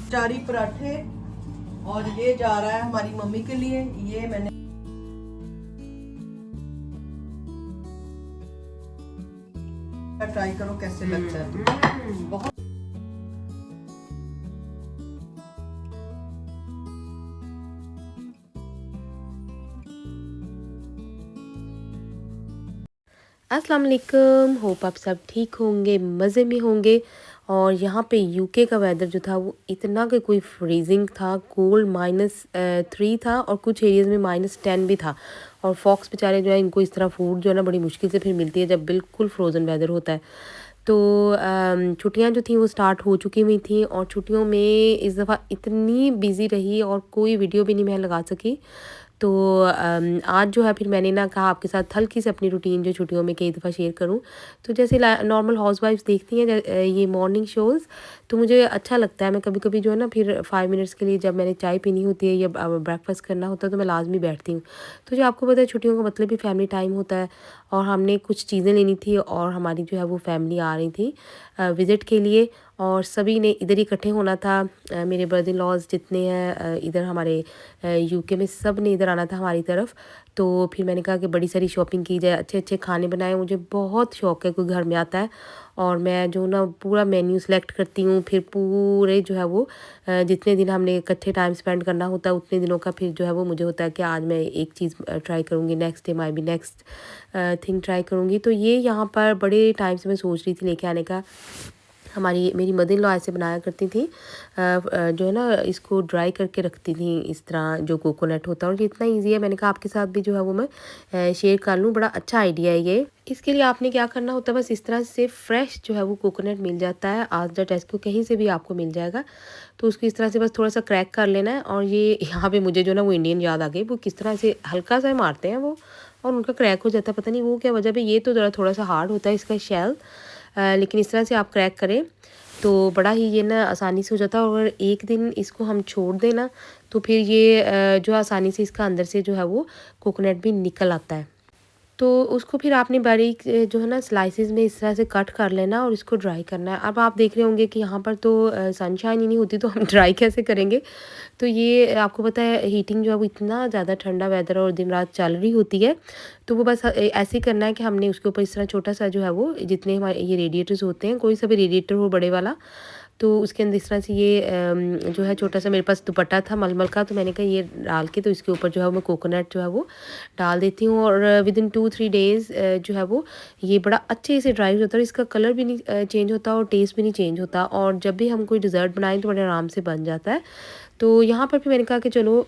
चारी पराठे और ये जा रहा है हमारी मम्मी के लिए। ये मैंने ट्राई करो कैसे लगता है। बहुत अस्सलाम वालेकुम, होप आप सब ठीक होंगे, मज़े में होंगे। और यहाँ पे यूके का वेदर जो था वो इतना कि कोई फ्रीजिंग था, कोल्ड -3 था और कुछ एरियाज़ में -10 भी था। और फॉक्स बेचारे जो है इनको इस तरह फूड जो है ना बड़ी मुश्किल से फिर मिलती है जब बिल्कुल फ्रोज़न वेदर होता है। तो छुट्टियां जो थी वो स्टार्ट हो चुकी हुई थी और छुट्टियों में इस दफ़ा इतनी बिज़ी रही और कोई वीडियो भी नहीं मैं लगा सकी। तो आज जो है फिर मैंने ना कहा आपके साथ हल्की से अपनी रूटीन जो छुट्टियों में कई दफ़ा शेयर करूं। तो जैसे नॉर्मल हाउसवाइफ्स देखती हैं ये मॉर्निंग शोज़, तो मुझे अच्छा लगता है। मैं कभी कभी जो है ना फिर 5 मिनट्स के लिए जब मैंने चाय पीनी होती है या ब्रेकफास्ट करना होता है तो मैं लाजमी बैठती हूँ। तो जो आपको पता है छुट्टियों का मतलब भी फैमिली टाइम होता है और हमने कुछ चीज़ें लेनी थी और हमारी जो है वो फैमिली आ रही थी विज़िट के लिए और सभी ने इधर ही इकट्ठे होना था। मेरे ब्रदर इन लॉज जितने हैं इधर हमारे यूके में, सब ने इधर आना था हमारी तरफ। तो फिर मैंने कहा कि बड़ी सारी शॉपिंग की जाए, अच्छे अच्छे खाने बनाए। मुझे बहुत शौक़ है, कोई घर में आता है और मैं जो ना पूरा मेन्यू सेलेक्ट करती हूँ। फिर पूरे जो है वो जितने दिन हमने इकट्ठे टाइम स्पेंड करना होता है उतने दिनों का फिर जो है वो मुझे होता है कि आज मैं एक चीज़ ट्राई करूँगी, नेक्स्ट डे मैं भी नेक्स्ट थिंग ट्राई करूँगी। तो ये यहाँ पर बड़े टाइम से मैं सोच रही थी लेके आने का। मेरी मदर इन लॉ ऐसे बनाया करती थी, जो है ना इसको ड्राई करके रखती थी इस तरह जो कोकोनट होता है। और ये इतना इजी है, मैंने कहा आपके साथ भी जो है वो मैं शेयर कर लूँ, बड़ा अच्छा आइडिया है ये। इसके लिए आपने क्या करना होता है, बस इस तरह से फ्रेश जो है वो कोकोनट मिल जाता है, आज टेस्ट को कहीं से भी आपको मिल जाएगा। तो उसको इस तरह से बस थोड़ा सा क्रैक कर लेना है। और ये यहाँ पे मुझे जो ना वो इंडियन याद आ गई, वो किस तरह से हल्का सा मारते हैं वो और उनका क्रैक हो जाता है, पता नहीं वो क्या वजह पे। ये तो ज़रा थोड़ा सा हार्ड होता है इसका शेल, लेकिन इस तरह से आप क्रैक करें तो बड़ा ही ये ना आसानी से हो जाता है। और अगर एक दिन इसको हम छोड़ दें ना तो फिर ये जो आसानी से इसका अंदर से जो है वो कोकोनट भी निकल आता है। तो उसको फिर आपने बारीक जो है ना स्लाइसेस में इस तरह से कट कर लेना और इसको ड्राई करना है। अब आप देख रहे होंगे कि यहाँ पर तो सनशाइन ही नहीं होती, तो हम ड्राई कैसे करेंगे। तो ये आपको पता है हीटिंग जो है वो इतना ज़्यादा ठंडा वेदर और दिन रात चल रही होती है। तो वो बस ऐसे ही करना है कि हमने उसके ऊपर इस तरह छोटा सा जो है वो जितने हमारे ये रेडिएटर्स होते हैं, कोई सा भी रेडिएटर हो बड़े वाला, तो उसके अंदर इस तरह से ये जो है छोटा सा मेरे पास दुपट्टा था मलमल का, तो मैंने कहा ये डाल के तो इसके ऊपर जो है मैं कोकोनट जो है वो डाल देती हूँ। और विदिन 2-3 डेज़ जो है वो ये बड़ा अच्छे से ड्राई हो जाता है और इसका कलर भी नहीं चेंज होता और टेस्ट भी नहीं चेंज होता। और जब भी हम कोई डिज़र्ट बनाएं तो बड़े आराम से बन जाता है। तो यहाँ पर भी मैंने कहा कि चलो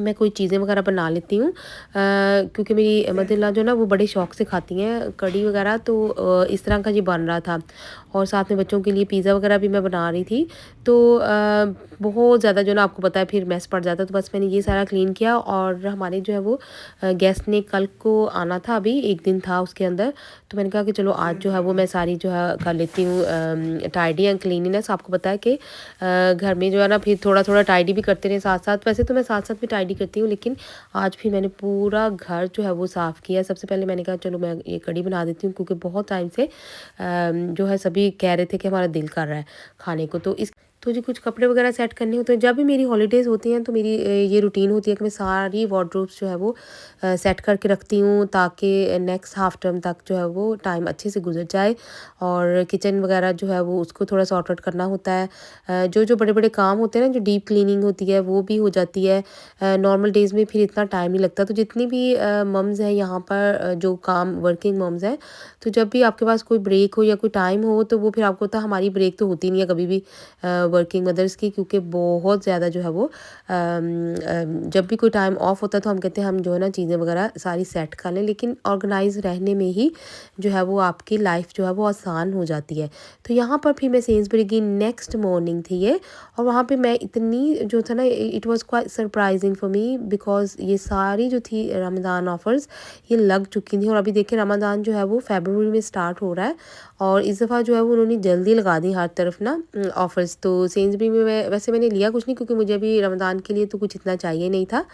मैं कोई चीज़ें वगैरह बना लेती हूँ, क्योंकि मेरी मदर-इन-लॉ जो ना वो बड़े शौक़ से खाती हैं कढ़ी वगैरह। तो इस तरह का ये बन रहा था और साथ में बच्चों के लिए पिज़्ज़ा वगैरह भी मैं बना रही थी। तो बहुत ज़्यादा जो ना आपको पता है फिर मैस पड़ जाता है। तो बस मैंने ये सारा क्लीन किया और हमारे जो है वो गेस्ट ने कल को आना था, अभी एक दिन था उसके अंदर। तो मैंने कहा कि चलो आज जो है वो मैं सारी जो है कर लेती हूँ टाइडी एंड क्लीनिनेस। आपको पता है कि घर में जो है ना फिर थोड़ा थोड़ा टाइडी भी करते रहे साथ साथ। वैसे तो मैं साथ साथ भी टाइडी करती हूँ, लेकिन आज फिर मैंने पूरा घर जो है वो साफ़ किया। सबसे पहले मैंने कहा चलो मैं ये कढ़ी बना देती हूँ, क्योंकि बहुत टाइम से जो है सभी कह रहे थे कि हमारा दिल कर रहा है खाने को। तो जी कुछ कपड़े वगैरह सेट करने होते हैं। जब भी मेरी हॉलीडेज़ होती हैं तो मेरी ये रूटीन होती है कि मैं सारी वार्डरोब्स जो है वो सेट करके रखती हूँ, ताकि नेक्स्ट हाफ टर्म तक जो है वो टाइम अच्छे से गुजर जाए। और किचन वगैरह जो है वो उसको थोड़ा सॉर्ट आउट करना होता है। जो जो बड़े बड़े काम होते हैं ना, जो डीप क्लीनिंग होती है वो भी हो जाती है। नॉर्मल डेज़ में फिर इतना टाइम नहीं लगता। तो जितनी भी मम्स हैं यहाँ पर जो काम वर्किंग मम्स हैं, तो जब भी आपके पास कोई ब्रेक हो या कोई टाइम हो तो वो फिर आपको पता हमारी ब्रेक तो होती नहीं है कभी भी वर्किंग मदर्स की, क्योंकि बहुत ज़्यादा जो है वो जब भी कोई टाइम ऑफ होता है तो हम कहते हैं हम जो है ना चीज़ें वगैरह सारी सेट कर लें। लेकिन ऑर्गेनाइज रहने में ही जो है वो आपकी लाइफ जो है वो आसान हो जाती है। तो यहाँ पर फिर मैं सेंसबरी की नेक्स्ट मॉर्निंग थी ये, और वहाँ पे मैं इतनी जो था ना it was quite surprising for me, because ये सारी जो थी रमज़ान ऑफ़र्स ये लग चुकी थी। और अभी देखिए रमज़ान जो है वो फरवरी में स्टार्ट हो रहा है और इस दफ़ा जो है वो उन्होंने जल्दी लगा दी हर तरफ ना ऑफ़र्स। तो सेंसबरी में वैसे मैंने लिया कुछ नहीं, क्योंकि मुझे अभी रमज़ान के लिए तो कुछ इतना चाहिए नहीं था।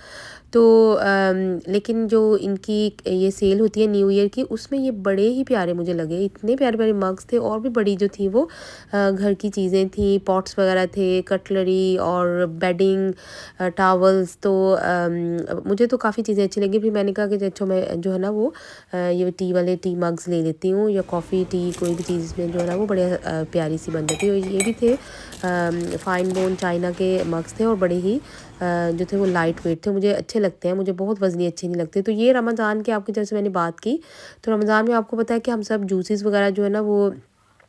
तो लेकिन जो इनकी ये सेल होती है न्यू ईयर की, उसमें ये बड़े ही प्यारे मुझे लगे, इतने प्यारे प्यारे मग्स थे। और भी बड़ी जो थी वो घर की चीज़ें थी, पॉट्स वगैरह थे, कटलरी और बेडिंग, टावल्स। तो मुझे तो काफ़ी चीज़ें अच्छी लगी। फिर मैंने कहा कि अच्छा मैं जो है ना वो ये टी वाले टी मग्स ले लेती हूँ, या कॉफ़ी टी कोई भी चीज़ में जो है ना वो बढ़िया प्यारी सी बन जाती है। और ये भी थे फाइन बोन चाइना के मग्स थे, और बड़े ही जो थे वो लाइट वेट थे, मुझे अच्छे लगते हैं, मुझे बहुत वज़नी अच्छे नहीं लगते। तो ये रमज़ान के आपकी जैसे मैंने बात की, तो रमज़ान में आपको पता है कि हम सब जूसेस वगैरह जो है ना वो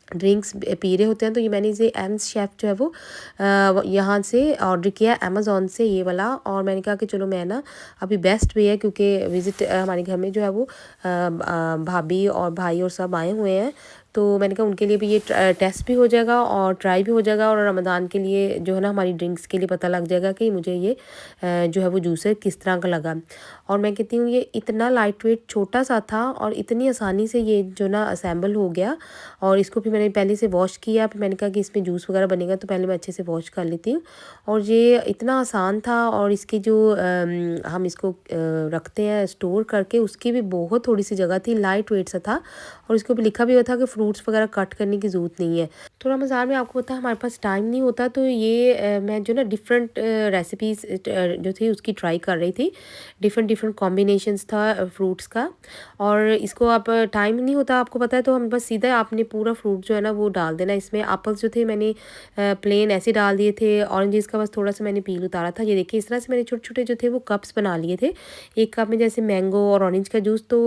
ड्रिंक्स पी रहे होते हैं। तो ये मैंने इसे एम्स शेफ़ जो है वो यहाँ से ऑर्डर किया अमेज़ॉन से, ये वाला। और मैंने कहा कि चलो मैं ना अभी बेस्ट वे है, क्योंकि विज़िट हमारे घर में जो है वो भाभी और भाई और सब आए हुए हैं। तो मैंने कहा उनके लिए भी ये टेस्ट भी हो जाएगा और ट्राई भी हो जाएगा, और रमज़ान के लिए जो है ना हमारी ड्रिंक्स के लिए पता लग जाएगा कि मुझे ये जो है वो जूसर किस तरह का लगा। और मैं कहती हूँ ये इतना लाइट वेट छोटा सा था, और इतनी आसानी से ये जो ना असेंबल हो गया। और इसको फिर मैंने पहले से वॉश किया, फिर मैंने कहा कि इसमें जूस वगैरह बनेगा तो पहले मैं अच्छे से वॉश कर लेती हूँ। और ये इतना आसान था, और इसकी जो हम इसको रखते हैं स्टोर करके, उसकी भी बहुत थोड़ी सी जगह थी, लाइट वेट सा था। और इसके ऊपर लिखा भी हुआ था कि फ्रूट्स वगैरह कट करने की ज़रूरत नहीं है। तो रमज़ान में आपको पता है हमारे पास टाइम नहीं होता, तो ये मैं जो ना डिफरेंट रेसिपीज़ जो थी उसकी ट्राई कर रही थी। डिफरेंट डिफरेंट कॉम्बिनेशंस था फ्रूट्स का। और इसको आप टाइम नहीं होता आपको पता है, तो हम बस सीधा आपने पूरा फ्रूट जो है ना वो डाल देना इसमें। एप्पल्स जो थे मैंने प्लेन ऐसे डाल दिए थे, ऑरेंजेस का बस थोड़ा सा मैंने पील उतारा था। ये देखिए इस तरह से मैंने छोटे छोटे जो थे वो कप्स बना लिए थे, एक कप में जैसे मैंगो और ऑरेंज का जूस। तो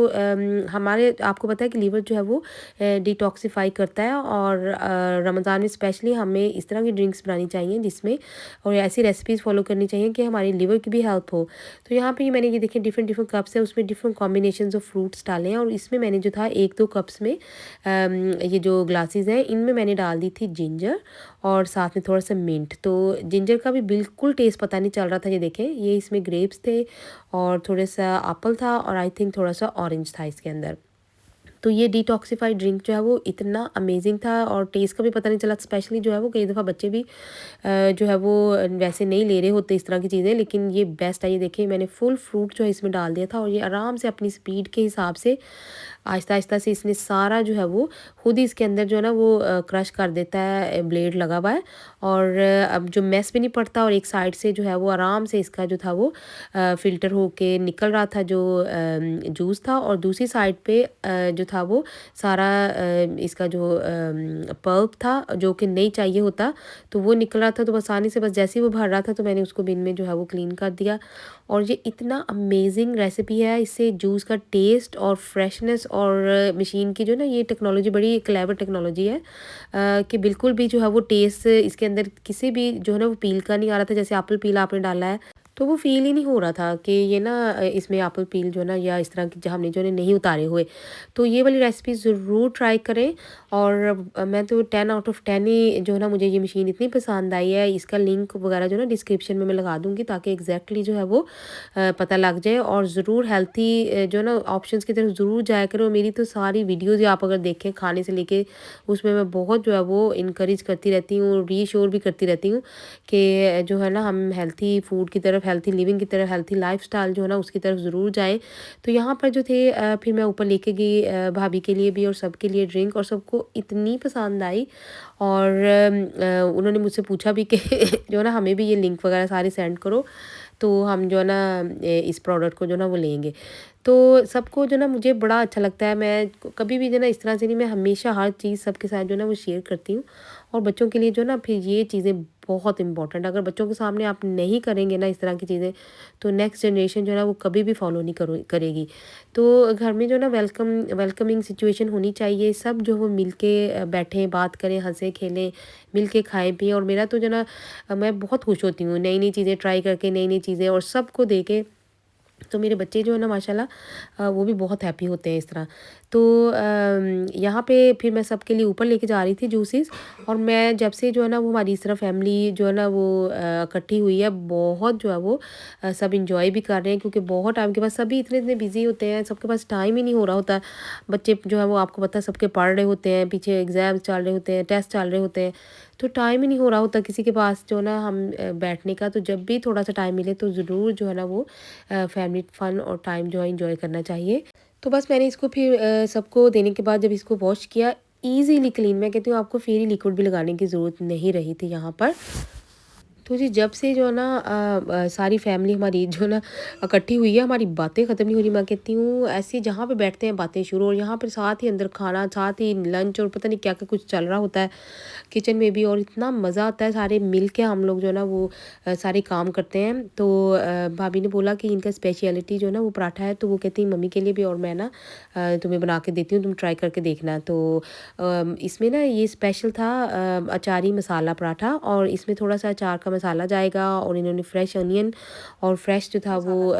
हमारे आपको पता है कि लीवर जो है वो डिटॉक्सिफाई करता है, और रमज़ान में स्पेशली हमें इस तरह की ड्रिंक्स बनानी चाहिए जिसमें, और ऐसी रेसिपीज़ फॉलो करनी चाहिए कि हमारी लिवर की भी हेल्प हो। तो यहाँ पे मैंने ये देखिए डिफरेंट डिफरेंट कप्स है, उसमें डिफरेंट कॉम्बिनेशंस ऑफ फ्रूट्स डाले हैं। और इसमें मैंने जो था 1-2 कप्स में ये जो ग्लासेस हैं इनमें मैंने डाल दी थी जिंजर, और साथ में थोड़ा सा मिंट। तो जिंजर का भी बिल्कुल टेस्ट पता नहीं चल रहा था। ये देखें ये इसमें ग्रेप्स थे, और थोड़ा सा एप्पल था, और आई थिंक थोड़ा सा ऑरेंज था इसके अंदर। तो ये डिटॉक्सिफाइड ड्रिंक जो है वो इतना अमेजिंग था, और टेस्ट का भी पता नहीं चला। स्पेशली जो है वो कई दफ़ा बच्चे भी जो है वो वैसे नहीं ले रहे होते इस तरह की चीज़ें, लेकिन ये बेस्ट है। ये देखिए मैंने फुल फ्रूट जो है इसमें डाल दिया था, और ये आराम से अपनी स्पीड के हिसाब से आहिस्ता आहिस्ता से इसने सारा जो है वो खुद ही इसके अंदर जो है ना वो क्रश कर देता है, ब्लेड लगा हुआ है। और अब जो मैस भी नहीं पड़ता, और एक साइड से जो है वो आराम से इसका जो था वो फ़िल्टर होके निकल रहा था जो जूस था, और दूसरी साइड पे जो था वो सारा इसका जो पल्प था जो कि नहीं चाहिए होता, तो वो निकल रहा था। तो आसानी से बस जैसे ही वो भर रहा था तो मैंने उसको बिन में जो है वो क्लीन कर दिया। और ये इतना अमेजिंग रेसिपी है, इससे जूस का टेस्ट और फ्रेशनेस, और मशीन की जो ना ये टेक्नोलॉजी बड़ी क्लेवर टेक्नोलॉजी है कि बिल्कुल भी जो है वो टेस्ट इसके अंदर किसी भी जो है ना वो पील का नहीं आ रहा था। जैसे एप्पल पील आपने डाला है तो वो फ़ील ही नहीं हो रहा था कि ये ना इसमें एप्पल पील जो है ना या इस तरह की जो हमने जो है नहीं उतारे हुए। तो ये वाली रेसिपी ज़रूर ट्राई करें। और मैं तो 10 आउट ऑफ 10 ही जो है ना मुझे ये मशीन इतनी पसंद आई है। इसका लिंक वगैरह जो है ना डिस्क्रिप्शन में मैं लगा दूँगी, ताकि एग्जैक्टली जो है वो पता लग जाए। और ज़रूर हेल्थी जो है ना ऑप्शंस की तरफ ज़रूर जाया करो। मेरी तो सारी वीडियोज़ आप अगर देखें खाने से लेके, उसमें मैं बहुत जो है वो इनकरेज करती रहती हूँ, रीशोर भी करती रहती हूँ कि जो है ना हम हेल्थी फूड की तरफ, हेल्थी लिविंग की तरफ, हेल्थी लाइफस्टाइल जो है ना उसकी तरफ ज़रूर जाएं। तो यहाँ पर जो थे फिर मैं ऊपर लेके गई भाभी के लिए भी और सबके लिए ड्रिंक, और सबको इतनी पसंद आई। और उन्होंने मुझसे पूछा भी कि जो है ना हमें भी ये लिंक वगैरह सारे सेंड करो, तो हम जो है ना इस प्रोडक्ट को जो ना वो लेंगे। तो सबको जो ना मुझे बड़ा अच्छा लगता है। मैं कभी भी जो ना इस तरह से नहीं, मैं हमेशा हर चीज़ सबके साथ जो ना वो शेयर करती हूँ। और बच्चों के लिए जो ना फिर ये चीज़ें बहुत इंपॉर्टेंट, अगर बच्चों के सामने आप नहीं करेंगे ना इस तरह की चीज़ें, तो नेक्स्ट जनरेशन जो है ना वो कभी भी फॉलो नहीं करेगी। तो घर में जो ना वेलकमिंग सिचुएशन होनी चाहिए। सब जो वो मिल के बैठें, बात करें, हंसें खेलें, मिल के खाएँ पिएँ। और मेरा तो जो ना मैं बहुत खुश होती हूँ नई नई चीज़ें ट्राई करके, नई नई चीज़ें और सबको दे के। तो मेरे बच्चे जो है ना माशाल्लाह वो भी बहुत हैप्पी होते हैं इस तरह। तो यहाँ पे फिर मैं सबके लिए ऊपर लेके जा रही थी जूसेस। और मैं जब से जो है ना वो हमारी इस तरह फैमिली जो है ना वो इकट्ठी हुई है, बहुत जो है वो सब इंजॉय भी कर रहे हैं, क्योंकि बहुत टाइम के बाद सभी इतने इतने बिजी होते हैं, सबके पास टाइम ही नहीं हो रहा होता। बच्चे जो है वो आपको पता है सबके पढ़ रहे होते हैं, पीछे एग्ज़ाम्स चल रहे होते हैं, टेस्ट चल रहे होते हैं, तो टाइम ही नहीं हो रहा होता किसी के पास जो है ना हम बैठने का। तो जब भी थोड़ा सा टाइम मिले तो ज़रूर जो है ना वो फैमिली फ़न और टाइम जो है इंजॉय करना चाहिए। तो बस मैंने इसको फिर सबको देने के बाद जब इसको वॉश किया ईज़िली क्लीन, मैं कहती हूँ आपको फेरी लिक्विड भी लगाने की ज़रूरत नहीं रही थी यहाँ पर। तो जी जब से जो है ना सारी फैमिली हमारी जो है ना इकट्ठी हुई है, हमारी बातें ख़त्म नहीं हो रही। मैं कहती हूँ ऐसे जहाँ पे बैठते हैं बातें शुरू, और यहाँ पर साथ ही अंदर खाना, साथ ही लंच, और पता नहीं क्या क्या कुछ चल रहा होता है किचन में भी, और इतना मज़ा आता है। सारे मिल के हम लोग जो है ना वो सारे काम करते हैं। तो भाभी ने बोला कि इनका स्पेशलिटी जो है ना वो पराठा है, तो वो कहती है मम्मी के लिए भी और मैं ना तुम्हें बना के देती हूँ, तुम ट्राई करके देखना। तो इसमें ना ये स्पेशल था अचारी मसाला पराठा, और इसमें थोड़ा सा अचार का मसाला जाएगा, और इन्होंने फ्रेश अनियन और फ्रेश जो था वो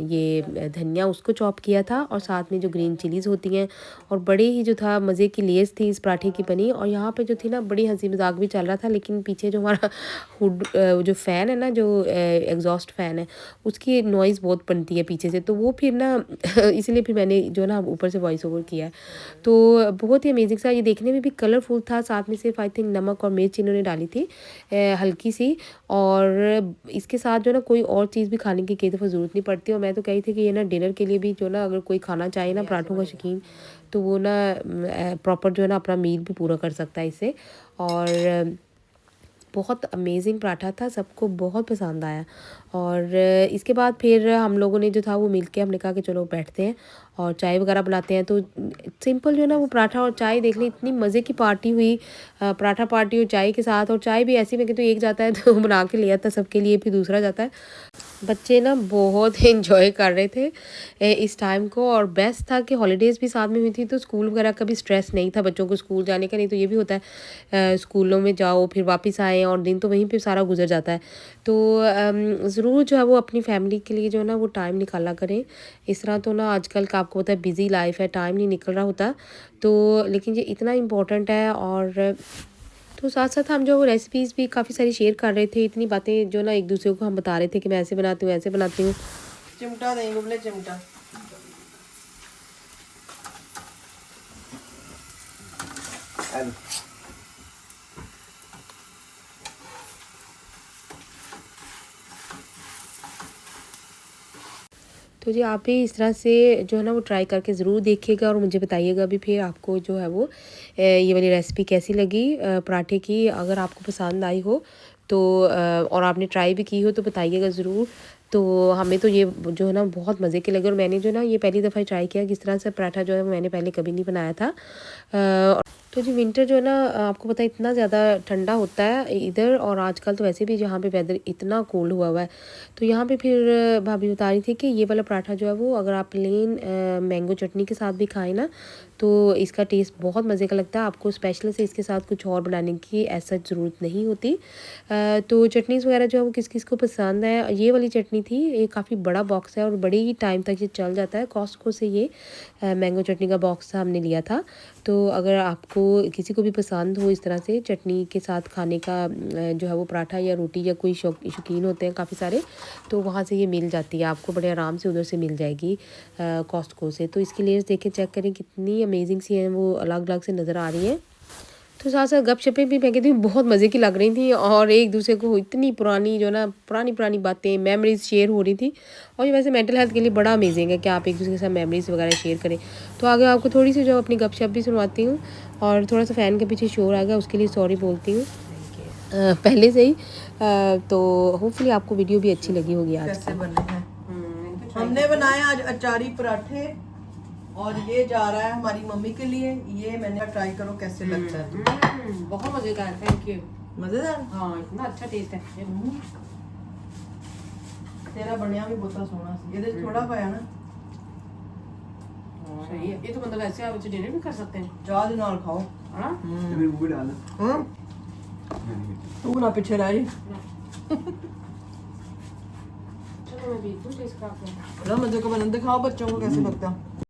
ये धनिया उसको चॉप किया था, और साथ में जो ग्रीन चिलीज़ होती हैं, और बड़े ही जो था मज़े की लेस थी इस पराठे की बनी। और यहाँ पे जो थी ना बड़ी हंसी मजाक भी चल रहा था, लेकिन पीछे जो हमारा हुड जो फ़ैन है ना, जो एग्जॉस्ट फ़ैन है, उसकी नॉइज़ बहुत बनती है पीछे से, तो वो फिर ना इसलिए फिर मैंने जो है ना ऊपर से वॉइस ओवर किया है। तो बहुत ही अमेजिंग सा, ये देखने में भी कलरफुल था। साथ में सिर्फ आई थिंक नमक और मिर्च इन्होंने डाली थी हल्की सी, और इसके साथ जो ना कोई और चीज़ भी खाने की कई दफ़ा ज़रूरत नहीं पड़ती। और मैं तो कही थी कि ये ना डिनर के लिए भी जो ना अगर कोई खाना चाहे ना पराठों का शौकीन, तो वो ना प्रॉपर जो है ना अपना मील भी पूरा कर सकता है इससे। और बहुत अमेजिंग पराठा था, सबको बहुत पसंद आया। और इसके बाद फिर हम लोगों ने जो था वो मिल के हमने कहा कि चलो बैठते हैं और चाय वगैरह बनाते हैं। तो सिंपल जो है ना वो पराठा और चाय देख लें, इतनी मज़े की पार्टी हुई, पराठा पार्टी और चाय के साथ। और चाय भी ऐसी में कि तो एक जाता है तो बना के लिया था सबके लिए, फिर दूसरा जाता है। बच्चे ना बहुत एंजॉय कर रहे थे इस टाइम को, और बेस्ट था कि हॉलीडेज़ भी साथ में हुई थी, तो स्कूल वगैरह का भी स्ट्रेस नहीं था बच्चों को स्कूल जाने का। नहीं तो ये भी होता है स्कूलों में जाओ फिर वापस आए और दिन तो वहीं पे सारा गुजर जाता है। तो ज़रूर जो है वो अपनी फैमिली के लिए जो है ना वो टाइम निकाला करें। इस तरह तो ना आजकल का आपको पता है बिज़ी लाइफ है, टाइम नहीं निकल रहा होता, तो लेकिन ये इतना इम्पोर्टेंट है। और तो साथ साथ हम जो वो रेसिपीज़ भी काफ़ी सारी शेयर कर रहे थे, इतनी बातें जो ना एक दूसरे को हम बता रहे थे कि मैं ऐसे बनाती हूँ ऐसे बनाती हूँ। चिमटा देंगे, बोले चिमटा। तो जी आप भी इस तरह से जो है ना वो ट्राई करके ज़रूर देखिएगा, और मुझे बताइएगा भी फिर आपको जो है वो ये वाली रेसिपी कैसी लगी पराठे की। अगर आपको पसंद आई हो तो और आपने ट्राई भी की हो तो बताइएगा ज़रूर। तो हमें तो ये जो है ना बहुत मज़े के लगे, और मैंने जो ना ये पहली दफ़ा ट्राई किया किस तरह से पराठा जो है मैंने पहले कभी नहीं बनाया था। तो जी विंटर जो है ना आपको पता है इतना ज़्यादा ठंडा होता है इधर, और आजकल तो वैसे भी जहाँ पे वेदर इतना कोल्ड हुआ हुआ है। तो यहाँ पे फिर भाभी बता रही थी कि ये वाला पराठा जो है वो अगर आप प्लेन मैंगो चटनी के साथ भी खाएं ना, तो इसका टेस्ट बहुत मज़े का लगता है। आपको स्पेशल से इसके साथ कुछ और बनाने की ऐसा ज़रूरत नहीं होती। तो चटनीज़ वगैरह जो है वो किस किस को पसंद है। ये वाली चटनी थी, ये काफ़ी बड़ा बॉक्स है और बड़ी ही टाइम तक ये चल जाता है। कॉस्टको से ये मैंगो चटनी का बॉक्स हमने लिया था। तो अगर आपको किसी को भी पसंद हो इस तरह से चटनी के साथ खाने का जो है वो पराठा या रोटी, या कोई शौकीन होते हैं काफ़ी सारे, तो वहाँ से ये मिल जाती है आपको, बड़े आराम से उधर से मिल जाएगी कॉस्टको से। तो इसकी लेयर्स देखें, चेक करें कितनी अमेजिंग सी हैं, वो अलग अलग से नज़र आ रही हैं। तो साथ साथ गपशपें भी मैं कहती हूँ बहुत मज़े की लग रही थी, और एक दूसरे को इतनी पुरानी जो ना पुरानी बातें मेमोरीज शेयर हो रही थी। और ये वैसे मेंटल हेल्थ के लिए बड़ा अमेजिंग है कि आप एक दूसरे के साथ मेमोरीज वगैरह शेयर करें। तो आगे आपको थोड़ी सी जो अपनी गपशप भी सुनवाती हूँ, और थोड़ा सा फ़ैन के पीछे शोर आ गया उसके लिए सॉरी बोलती हूँ पहले से ही। तो होपफुली आपको वीडियो भी अच्छी लगी होगी आज। कैसे बने हैं? हमने बनाए आज अचारी पराठे, और ये जा रहा है हमारी मम्मी के लिए। ये मैंने ट्राई करो कैसे लगता है। बहुत मजेदार, थैंक यू। मजेदार। हाँ इतना अच्छा टेस्ट है। तेरा बढ़िया भी बहुत सोना सी, ये थोड़ा पाया ना। सही है, ये तो मतलब ऐसे आप डिनर भी कर सकते हैं। चाह दे नाल खाओ। हाँ मेरे मुंह में डालना। तू ना पीछे रह जी। चलो मैं भी दूँ टेस्ट का आपको। बड़ा मजे का बना, दिखाओ बच्चों को कैसे लगता है।